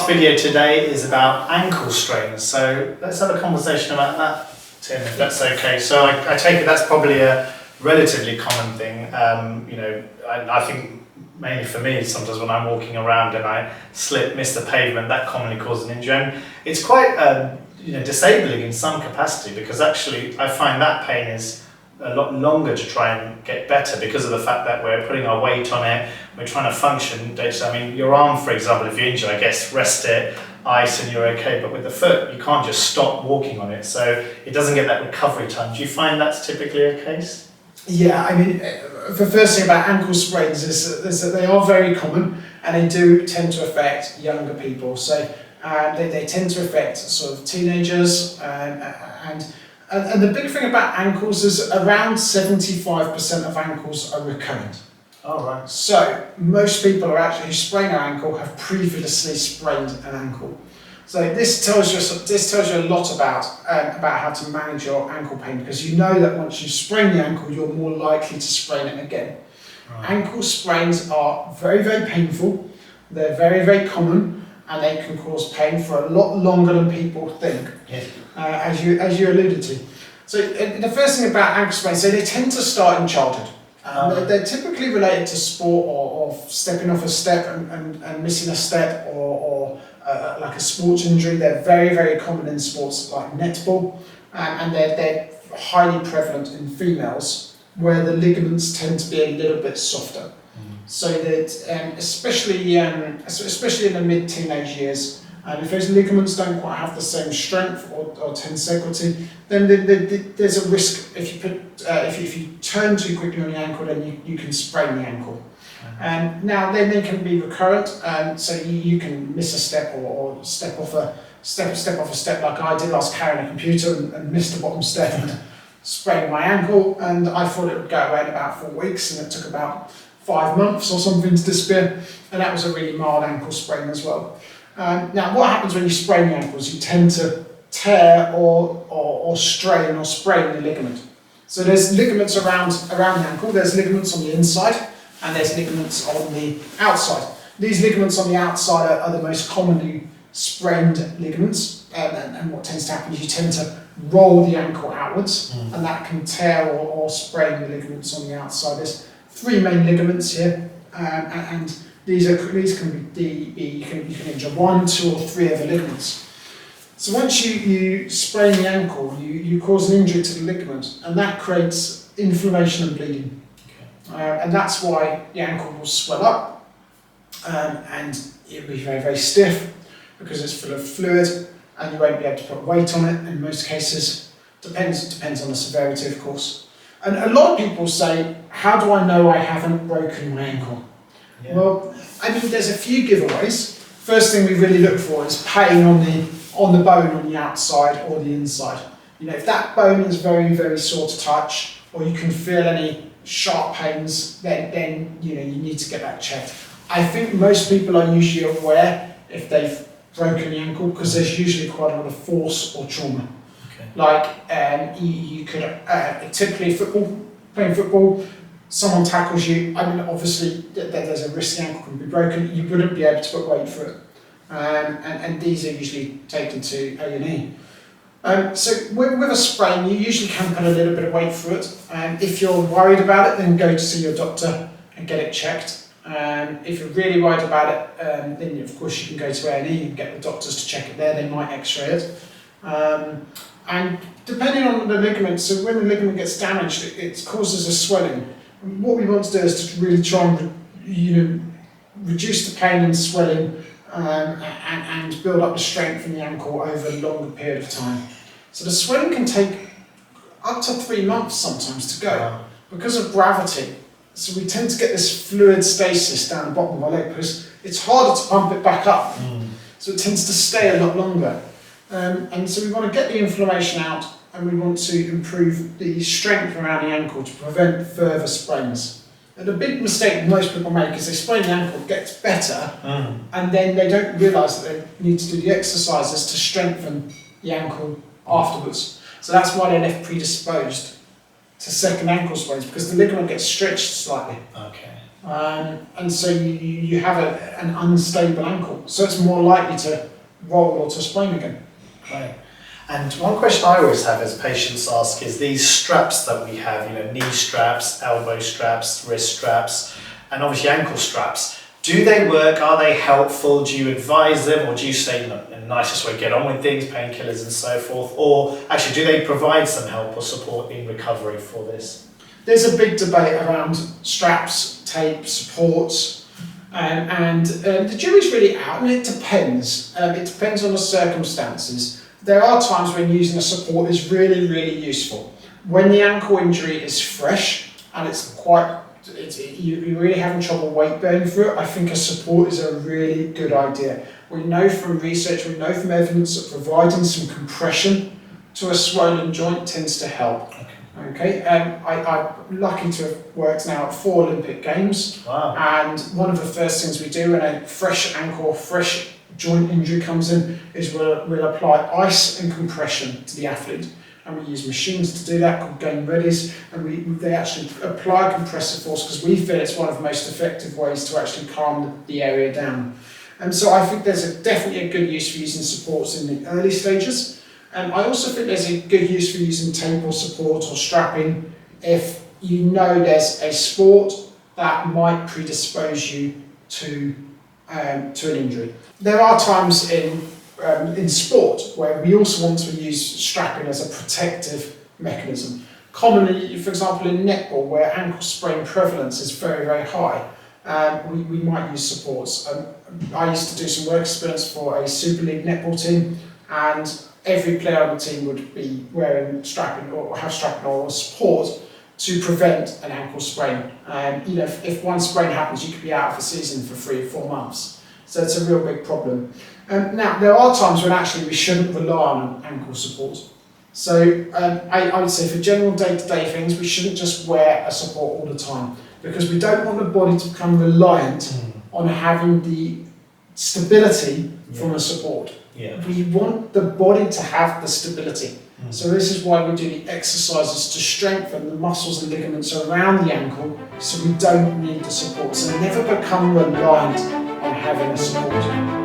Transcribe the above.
last video today is about ankle strains, so let's have a conversation about that, Tim, if that's okay. So I take it that's probably a relatively common thing. You know, I think mainly for me, sometimes when I'm walking around and I slip, miss the pavement, that commonly causes an injury. And it's quite you know, disabling in some capacity, because actually I find that pain is a lot longer to try and get better because of the fact that we're putting our weight on it, we're trying to function day to day. I mean, your arm, for example, if you're injured, I guess rest it, ice, and you're okay. But with the foot, you can't just stop walking on it, so it doesn't get that recovery time. Do you find that's typically a case? Yeah, I mean, the first thing about ankle sprains is that they are very common, and they do tend to affect younger people. So they tend to affect sort of teenagers, and the big thing about ankles is around 75% of ankles are recurrent. Oh, right. So most people are actually who sprain an ankle have previously sprained an ankle. So this tells you a lot about how to manage your ankle pain, because you know that once you sprain the ankle, you're more likely to sprain it again. Right. Ankle sprains are very, very painful. They're very, very common, and they can cause pain for a lot longer than people think. Yes. As you alluded to. So the first thing about ankle sprains, so they tend to start in childhood. They're typically related to sport or stepping off a step and missing a step, or like a sports injury. They're very, very common in sports like netball, and they're highly prevalent in females, where the ligaments tend to be a little bit softer. So that especially in the mid-teenage years, if those ligaments don't quite have the same strength or tensegrity, then there's a risk if you turn too quickly on the ankle, then you can sprain the ankle. Now they can be recurrent, so you can miss a step or step off a step like I did. I was carrying a computer and missed the bottom step and sprained my ankle, and I thought it would go away in about 4 weeks, and it took about 5 months or something to disappear, and that was a really mild ankle sprain as well. Now, what happens when you sprain the ankles? You tend to tear or strain or sprain the ligament. So there's ligaments around the ankle, there's ligaments on the inside, and there's ligaments on the outside. These ligaments on the outside are the most commonly sprained ligaments, and what tends to happen is you tend to roll the ankle outwards, and that can tear or sprain the ligaments on the outside. There's 3 main ligaments here, and these can be you can injure 1, 2, or 3 of the ligaments. So once you sprain the ankle, you cause an injury to the ligament, and that creates inflammation and bleeding. Okay. And that's why the ankle will swell up, and it'll be very, very stiff because it's full of fluid, and you won't be able to put weight on it in most cases. Depends on the severity, of course. And a lot of people say, how do I know I haven't broken my ankle? Yeah. Well, I mean, there's a few giveaways. First thing we really look for is pain on the bone on the outside or the inside. You know, if that bone is very, very sore to touch, or you can feel any sharp pains, then you know you need to get that checked. I think most people are usually aware if they've broken the ankle, because there's usually quite a lot of force or trauma. Okay. Like you could typically playing football. Someone tackles you, I mean, obviously there's a risk the ankle can be broken, you wouldn't be able to put weight for it. And these are usually taken to A&E. So with a sprain, you usually can put a little bit of weight through it. If you're worried about it, then go to see your doctor and get it checked. If you're really worried about it, then of course you can go to A&E and get the doctors to check it there, they might x-ray it. And depending on the ligament, so when the ligament gets damaged, it causes a swelling. What we want to do is to really try and reduce the pain and swelling, and build up the strength in the ankle over a longer period of time. So the swelling can take up to 3 months sometimes to go because of gravity. So we tend to get this fluid stasis down the bottom of our leg because it's harder to pump it back up. So it tends to stay a lot longer. And so we want to get the inflammation out, and we want to improve the strength around the ankle to prevent further sprains. And the big mistake most people make is they sprain the ankle, it gets better, and then they don't realise that they need to do the exercises to strengthen the ankle afterwards. So that's why they're left predisposed to second ankle sprains, because the ligament gets stretched slightly. Okay. and so you have an unstable ankle, so it's more likely to roll or to sprain again. Right. And one question I always have as patients ask is these straps that we have, knee straps, elbow straps, wrist straps, and obviously ankle straps. Do they work? Are they helpful? Do you advise them, or do you say, look, in the nicest way, get on with things, painkillers and so forth? Or actually, do they provide some help or support in recovery for this? There's a big debate around straps, tape, supports, and the jury's really out, and it depends. It depends on the circumstances. There are times when using a support is really, really useful. When the ankle injury is fresh and you're really having trouble weight bearing through it, I think a support is a really good idea. We know from research, we know from evidence that providing some compression to a swollen joint tends to help. Okay, I'm lucky to have worked now at 4 Olympic Games. Wow. And one of the first things we do when a fresh ankle or fresh joint injury comes in is we'll apply ice and compression to the athlete. And we use machines to do that called game readies, and they actually apply compressive force because we feel it's one of the most effective ways to actually calm the area down. And so I think there's definitely a good use for using supports in the early stages. I also think there's a good use for using tape or support or strapping if you know there's a sport that might predispose you to an injury. There are times in sport where we also want to use strapping as a protective mechanism. Commonly, for example, in netball, where ankle sprain prevalence is very, very high, we might use supports. I used to do some work experience for a Super League netball team, and every player on the team would be wearing strapping or have strapping or support to prevent an ankle sprain. If one sprain happens, you could be out of the season for 3 or 4 months. So it's a real big problem. Now, there are times when actually we shouldn't rely on ankle support. So I would say for general day-to-day things, we shouldn't just wear a support all the time, because we don't want the body to become reliant on having the stability from a support. Yeah. We want the body to have the stability. So this is why we do the exercises to strengthen the muscles and ligaments around the ankle, so we don't need the support. So never become reliant on having a support.